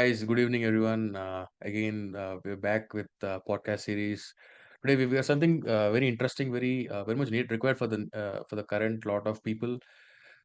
guys. Good evening, everyone. We're back with the podcast series. Today, we have something very interesting, very much need required for the current lot of people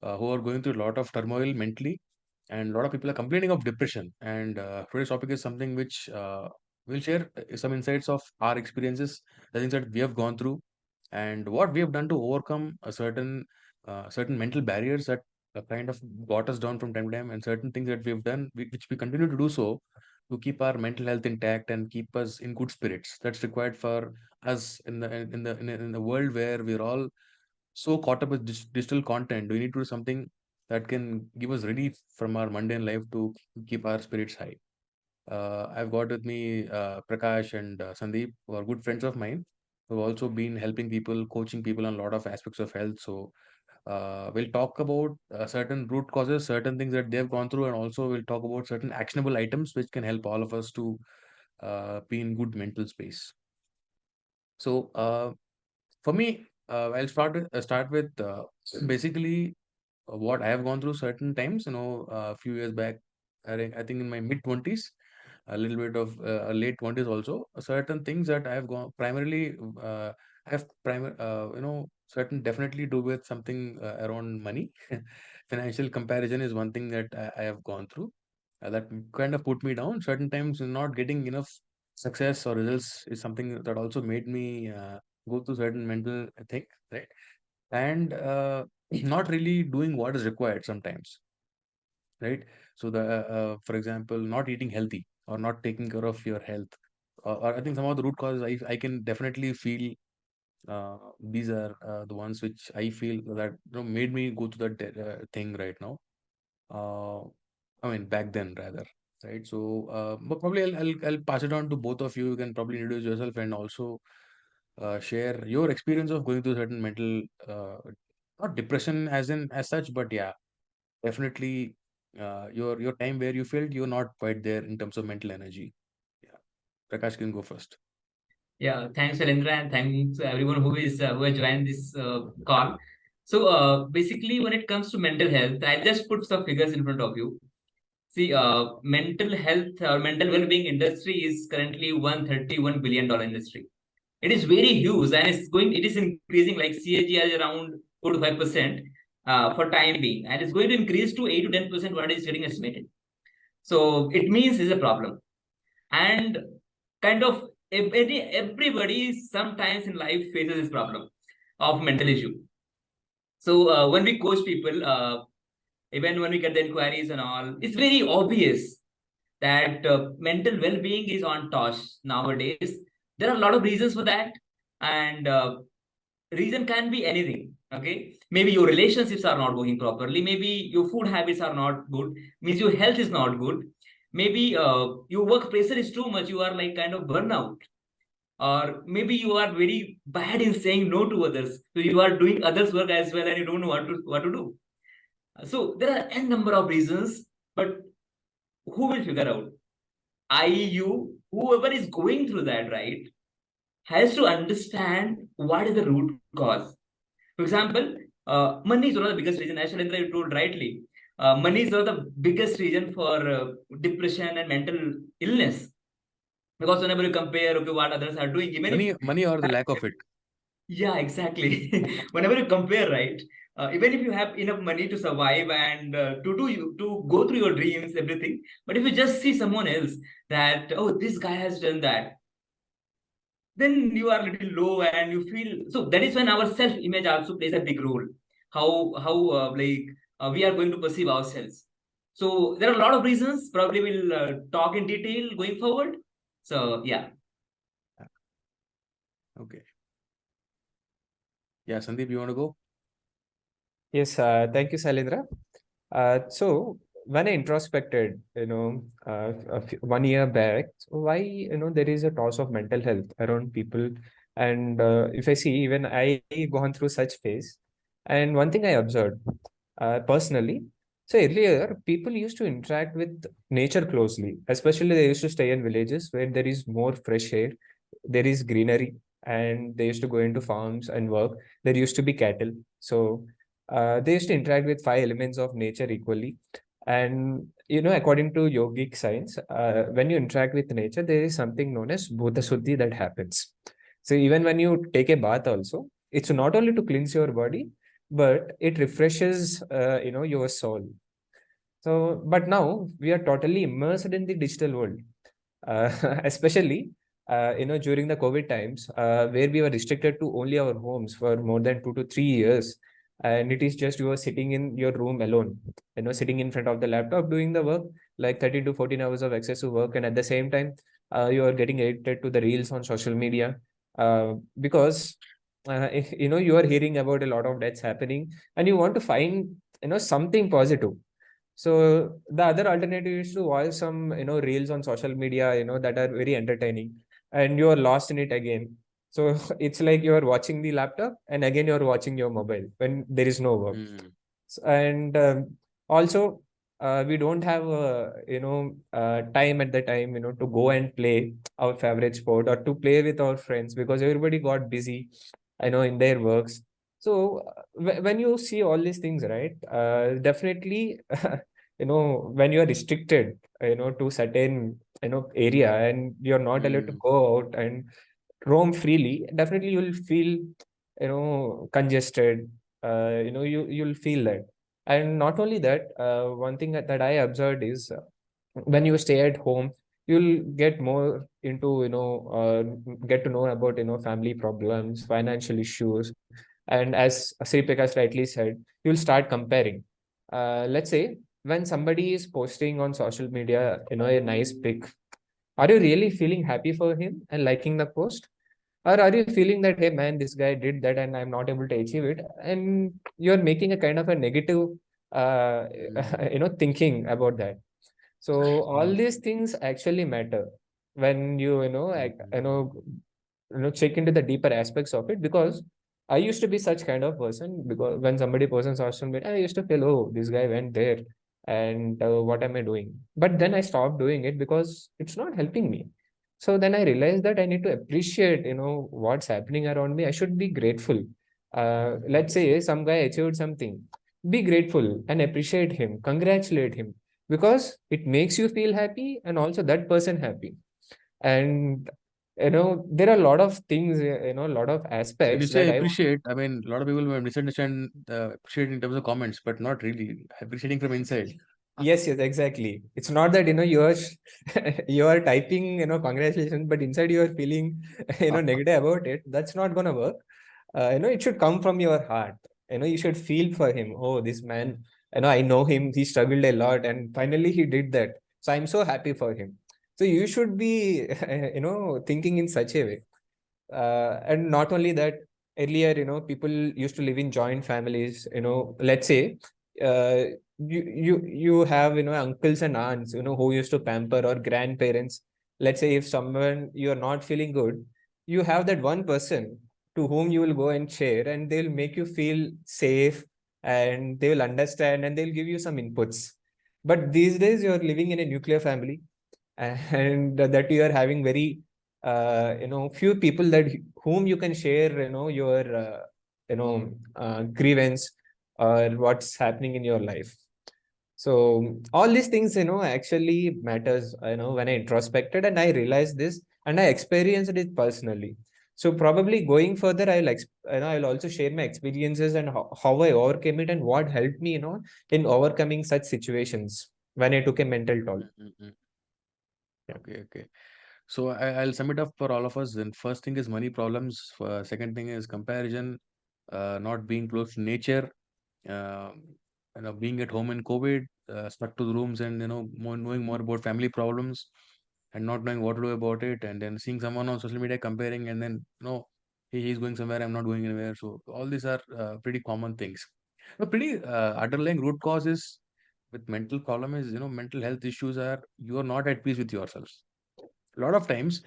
who are going through a lot of turmoil mentally, and a lot of people are complaining of depression. And today's topic is something which we'll share some insights of our experiences, the things that we have gone through, and what we have done to overcome a certain mental barriers that kind of got us down from time to time, and certain things that we've done which we continue to do so to keep our mental health intact and keep us in good spirits. That's required for us in the world where we're all so caught up with digital content. We need to do something that can give us relief from our mundane life to keep our spirits high. I've got with me Prakash and Sandeep, who are good friends of mine, who have also been helping people, coaching people on a lot of aspects of health. So we'll talk about certain root causes, certain things that they've gone through, and also we'll talk about certain actionable items which can help all of us to be in good mental space. So for me, I'll start with basically what I have gone through certain times. A few years back, I think in my mid 20s, a little bit of late 20s also. Certain things that I have gone primarily, I have certain definitely do with something around money. Financial comparison is one thing that I have gone through that kind of put me down. Certain times, not getting enough success or results is something that also made me go through certain mental thing, right? And not really doing what is required sometimes, right? So for example, not eating healthy or not taking care of your health, or I think some of the root causes I can definitely feel. These are the ones which I feel that made me go to that thing right now. uh, I mean, back then rather, right? So but probably I'll pass it on to both of you. You can probably introduce yourself and also share your experience of going through certain mental, not depression as such, but yeah, definitely your time where you felt you're not quite there in terms of mental energy. Yeah, Prakash can go first. Yeah, thanks, Shalendra, and thanks everyone who has joined this call. So, basically, when it comes to mental health, I'll just put some figures in front of you. See, mental health or mental well-being industry is currently $131 billion industry. It is very huge, and it is increasing like CAGR around 4 to 5% for time being, and it's going to increase to 8 to 10% what is getting estimated. So it means it's a problem, and kind of everybody sometimes in life faces this problem of mental issue. So when we coach people, even when we get the inquiries and all, it's very obvious that mental well-being is on toss nowadays. There are a lot of reasons for that, and reason can be anything. Okay, maybe your relationships are not working properly, maybe your food habits are not good, means your health is not good, maybe your work pressure is too much, you are like kind of burnout, or maybe you are very bad in saying no to others, so you are doing others work as well and you don't know what to do. So there are n number of reasons, but who will figure out? You, whoever is going through that, right, has to understand what is the root cause. For example, money is one of the biggest reason, as Shalendra you told rightly. Money is one of the biggest reason for depression and mental illness, because whenever you compare, okay, what others are doing, even if Money or the lack of it. yeah, exactly. Whenever you compare, right? Even if you have enough money to survive and to go through your dreams, everything, but if you just see someone else that, oh, this guy has done that, then you are a little low and you feel so. That is when our self image also plays a big role. How we are going to perceive ourselves. So there are a lot of reasons. Probably we'll talk in detail going forward. So yeah. Okay. Yeah, Sandeep, you want to go? Yes, thank you, Salindra. So when I introspected, 1 year back, so why, there is a toss of mental health around people. And if I see, even I gone through such phase. And one thing I observed personally, so earlier people used to interact with nature closely, especially they used to stay in villages where there is more fresh air, there is greenery, and they used to go into farms and work. There used to be cattle. So they used to interact with five elements of nature equally. And according to yogic science, when you interact with nature, there is something known as bhuta suddhi that happens. So even when you take a bath also, it's not only to cleanse your body, but it refreshes your soul. So, but now we are totally immersed in the digital world, uh, especially during the COVID times, where we were restricted to only our homes for more than 2 to 3 years, and it is just you are sitting in your room alone, sitting in front of the laptop doing the work, like 13 to 14 hours of excessive work, and at the same time, you are getting addicted to the reels on social media, because you are hearing about a lot of deaths happening, and you want to find something positive. So the other alternative is to watch some, reels on social media, that are very entertaining, and you are lost in it again. So it's like you are watching the laptop and again you're watching your mobile when there is no work. Mm. And also, we don't have time at the time, to go and play our favorite sport or to play with our friends, because everybody got busy, in their works. So when you see all these things, right, definitely, when you are restricted, to certain, area, and you're not allowed to Mm. go out and roam freely, definitely you'll feel, congested. You'll feel that. And not only that, one thing that I observed is, when you stay at home, you'll get more into, get to know about, family problems, financial issues. And as Sri Prakash rightly said, you'll start comparing. Let's say when somebody is posting on social media, a nice pic, are you really feeling happy for him and liking the post? Or are you feeling that, hey man, this guy did that and I'm not able to achieve it? And you're making a kind of a negative, uh, Mm. thinking about that. So all Mm. these things actually matter when Mm. check into the deeper aspects of it. Because I used to be such kind of person, because when somebody posts on social media, I used to feel, oh, this guy went there, and what am I doing? But then I stopped doing it because it's not helping me. So then I realized that I need to appreciate, what's happening around me. I should be grateful. Let's say some guy achieved something, be grateful and appreciate him, congratulate him, because it makes you feel happy and also that person happy. And there are a lot of things, a lot of So when you aspects say that I appreciate, I mean, a lot of people will misunderstand appreciate in terms of comments, but not really. Appreciating from inside. Yes, yes, exactly. It's not that, you are typing, congratulations, but inside you are feeling, negative about it. That's not gonna work. It should come from your heart. You should feel for him. Oh, this man, I know him. He struggled a lot, and finally he did that. So I'm so happy for him. So you should be, thinking in such a way. And not only that, earlier, people used to live in joint families. Let's say, uh, you have, uncles and aunts, who used to pamper, or grandparents. Let's say if someone you're not feeling good, you have that one person to whom you will go and share, and they'll make you feel safe, and they will understand, and they'll give you some inputs. But these days you're living in a nuclear family, and that you are having very, few people that whom you can share, your, grievance, or what's happening in your life. So all these things, actually matters, when I introspected and I realized this, and I experienced it personally. So probably going further, I'll also share my experiences, and how I overcame it, and what helped me, in overcoming such situations when I took a mental toll. Mm. Yeah. Okay, okay. So I'll sum it up for all of us. Then first thing is money problems. Second thing is comparison, not being close to nature, uh, being at home in COVID, stuck to the rooms, and knowing more about family problems, and not knowing what to do about it, and then seeing someone on social media comparing, and then no, he's going somewhere, I'm not going anywhere. So all these are pretty common things. The pretty underlying root causes with mental problem is mental health issues are you are not at peace with yourselves. A lot of times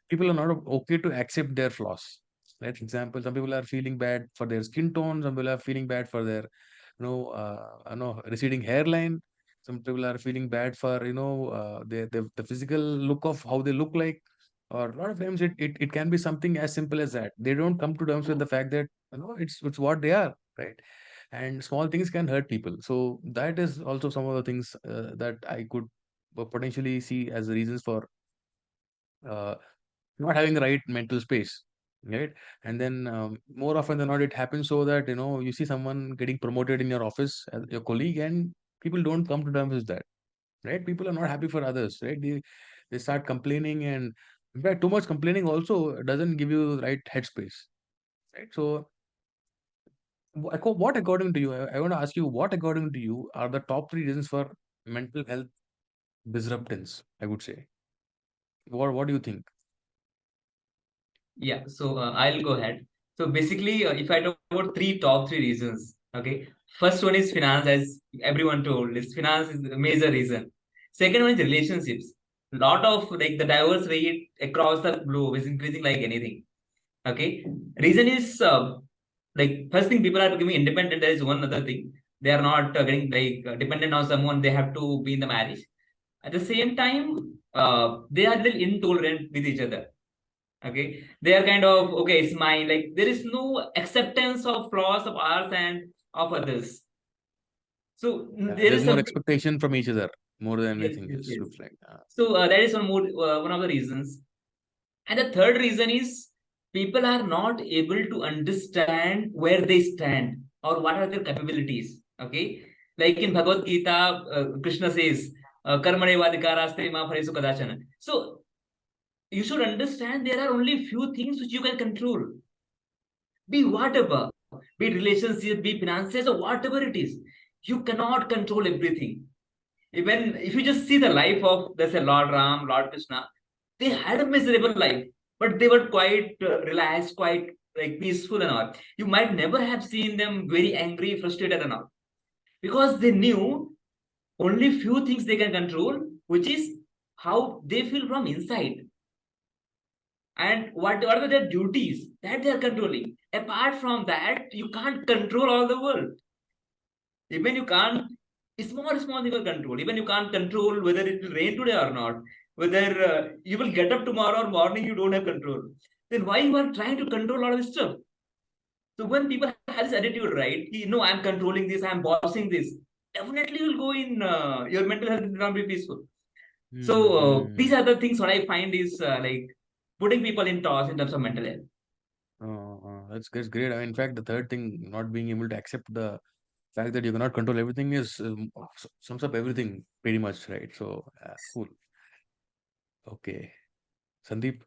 people are not okay to accept their flaws. Right? Example, some people are feeling bad for their skin tone, some people are feeling bad for their receding hairline. Some people are feeling bad for the physical look of how they look like. Or a lot of times it can be something as simple as that. They don't come to terms with the fact that it's what they are, right? and small things can hurt people. So that is also some of the things that I could potentially see as the reasons for uh, not having the right mental space, right? And then more often than not, it happens so that you see someone getting promoted in your office as your colleague, and people don't come to terms with that, right? People are not happy for others, right? They start complaining, and in fact, too much complaining also doesn't give you the right headspace, right? So what according to you, I want to ask you, what according to you are the top three reasons for mental health disruptance, I would say? What do you think? Yeah, so I'll go ahead. So basically, if I talk about top three reasons, okay. First one is finance, as everyone told, is finance is the major reason. Second one is relationships. Lot of like the divorce rate across the globe is increasing like anything. Okay. Reason is like first thing, people are becoming independent. There is one other thing. They are not getting like dependent on someone. They have to be in the marriage. At the same time, they are little intolerant with each other. Okay, they are kind of okay, it's mine. Like there is no acceptance of flaws of ours and of others. So Yeah, there there's is more something. expectation from each other more than Yes, anything yes, else, yes. looks like. So that is one of the reasons. And the third reason is people are not able to understand where they stand or what are their capabilities. Okay, like in Bhagavad Gita, Krishna says, "Karmane vadikaraste ma pharesu kadachana." So you should understand there are only few things which you can control. Be whatever, be it relationship, be finances, or whatever it is. You cannot control everything. Even if you just see the life of, let's say, Lord Ram, Lord Krishna, they had a miserable life, but they were quite relaxed, quite like peaceful and all. You might never have seen them very angry, frustrated and all, because they knew only few things they can control, which is how they feel from inside and what are their duties that they are controlling. Apart from that, you can't control all the world. Even you can't, small you can control. Even you can't control whether it will rain today or not, whether you will get up tomorrow or morning, you don't have control. Then why you are trying to control all of this stuff? So when people have this attitude, right, you know, I'm controlling this, I'm bossing this, definitely you'll go in your mental health will not be peaceful. So these Mm-hmm. are the things what I find is like putting people in toss in terms of mental health. That's great. In fact, the third thing, not being able to accept the fact that you cannot control everything, is sums up everything pretty much, right? So, cool. Okay. Sandeep?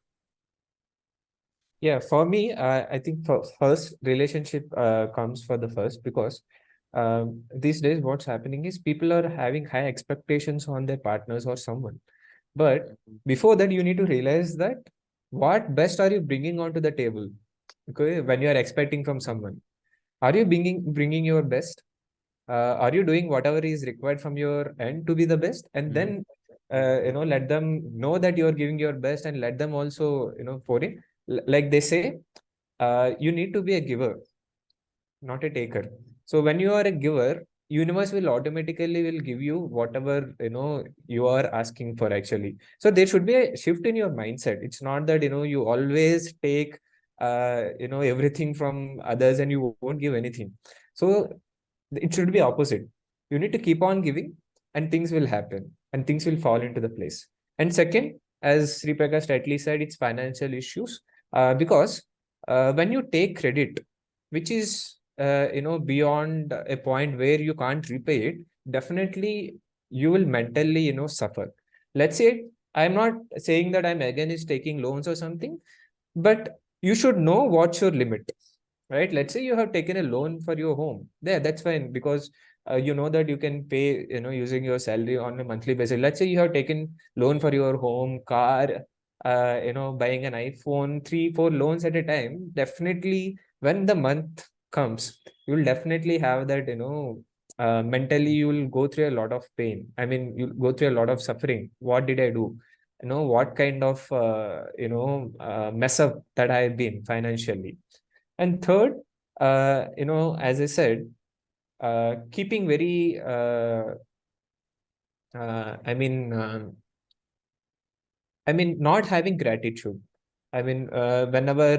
Yeah, for me, I think for first relationship comes for the first because these days what's happening is people are having high expectations on their partners or someone. But before that, you need to realize that what best are you bringing onto the table? Okay, when you are expecting from someone, are you bringing your best? Are you doing whatever is required from your end to be the best? And Mm-hmm. then let them know that you are giving your best, and let them also pour in. Like they say, you need to be a giver, not a taker. So when you are a giver, universe will automatically will give you whatever you are asking for actually. So there should be a shift in your mindset. It's not that you always take everything from others and you won't give anything. So it should be opposite. You need to keep on giving, and things will happen, and things will fall into the place. And second, as Sri Prakash rightly said, it's financial issues. Because when you take credit, which is beyond a point where you can't repay it, definitely you will mentally suffer. Let's say, I'm not saying that I'm against taking loans or something, but you should know what's your limit, right? Let's say you have taken a loan for your home. There, that's fine, because you know that you can pay using your salary on a monthly basis. Let's say you have taken loan for your home, car, buying an iPhone, 3 4 loans at a time. Definitely when the month comes, you'll definitely have that mentally you will go through a lot of pain. I mean, you'll go through a lot of suffering. What did I do? What kind of mess up that I've been financially. And third, as I said, keeping very I mean not having gratitude. I mean, whenever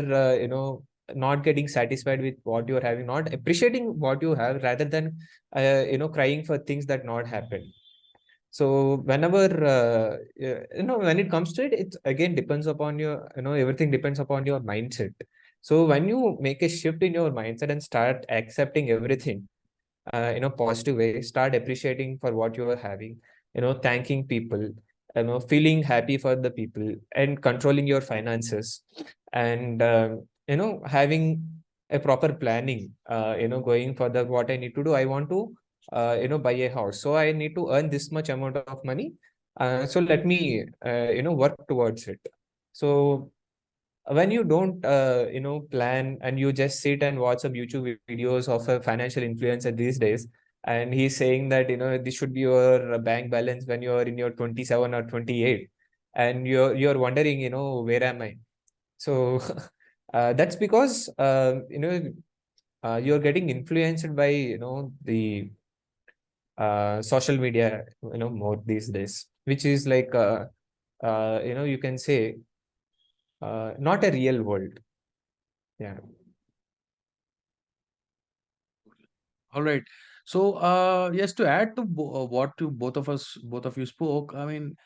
not getting satisfied with what you're having, not appreciating what you have, rather than crying for things that not happen. So whenever when it comes to it, it again depends upon your, everything depends upon your mindset. So when you make a shift in your mindset and start accepting everything in a positive way, start appreciating for what you are having, thanking people, feeling happy for the people, and controlling your finances, and having a proper planning, going for the what I need to do. I want to buy a house, so I need to earn this much amount of money, so let me work towards it. So when you don't plan, and you just sit and watch some YouTube videos of a financial influencer these days, and he's saying that this should be your bank balance when you're in your 27 or 28, and you're wondering, where am I? So that's because you're getting influenced by the social media more these days, which is like you can say not a real world. Yeah. All right. So, yes, to add to what to both of you spoke, I mean,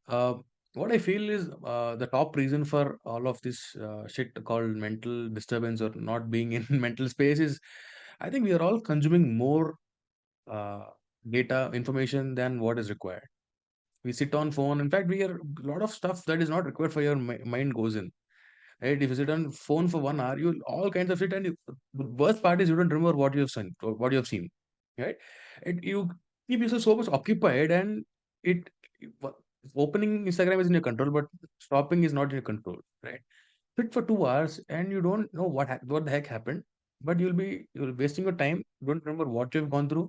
uh, what I feel is the top reason for all of this shit called mental disturbance or not being in mental space is, I think we are all consuming more uh, data information than what is required. We sit on phone. In fact, we are a lot of stuff that is not required for your mind goes in. Right? If you sit on phone for 1 hour, you all kinds of shit, and the worst part is you don't remember what you have seen or what you have seen. Right? You keep yourself so much occupied, and it wa- opening Instagram is in your control, but stopping is not in your control. Right? Sit for 2 hours, and you don't know what the heck happened, but you'll wasting your time. You don't remember what you've gone through,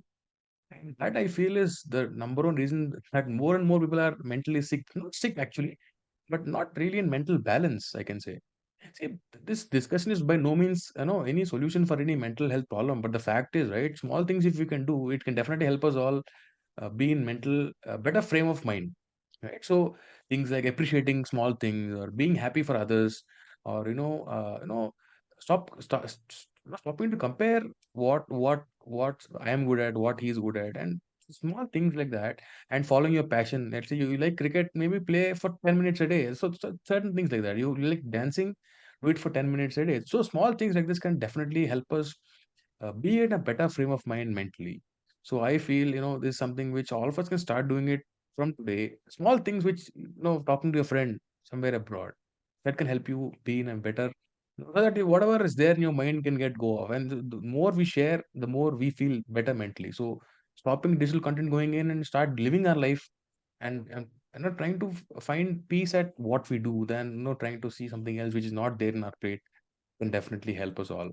and that I feel is the number one reason that more and more people are mentally sick. Not sick actually, but not really in mental balance, I can say. See, this discussion is by no means, any solution for any mental health problem. But the fact is, right, small things if we can do, it can definitely help us all be in mental better frame of mind, right? So things like appreciating small things or being happy for others, or stopping to compare what I am good at, what he's good at, and small things like that, and following your passion. Let's say you like cricket, maybe play for 10 minutes a day. So certain things like that. You like dancing, do it for 10 minutes a day. So small things like this can definitely help us be in a better frame of mind mentally. So I feel, this is something which all of us can start doing it from today. Small things which, talking to a friend somewhere abroad, that can help you be in a better, so that whatever is there in your mind can get go off. And the more we share, the more we feel better mentally. So stopping digital content going in and start living our life, and not trying to find peace at what we do, than trying to see something else which is not there in our plate, can definitely help us all.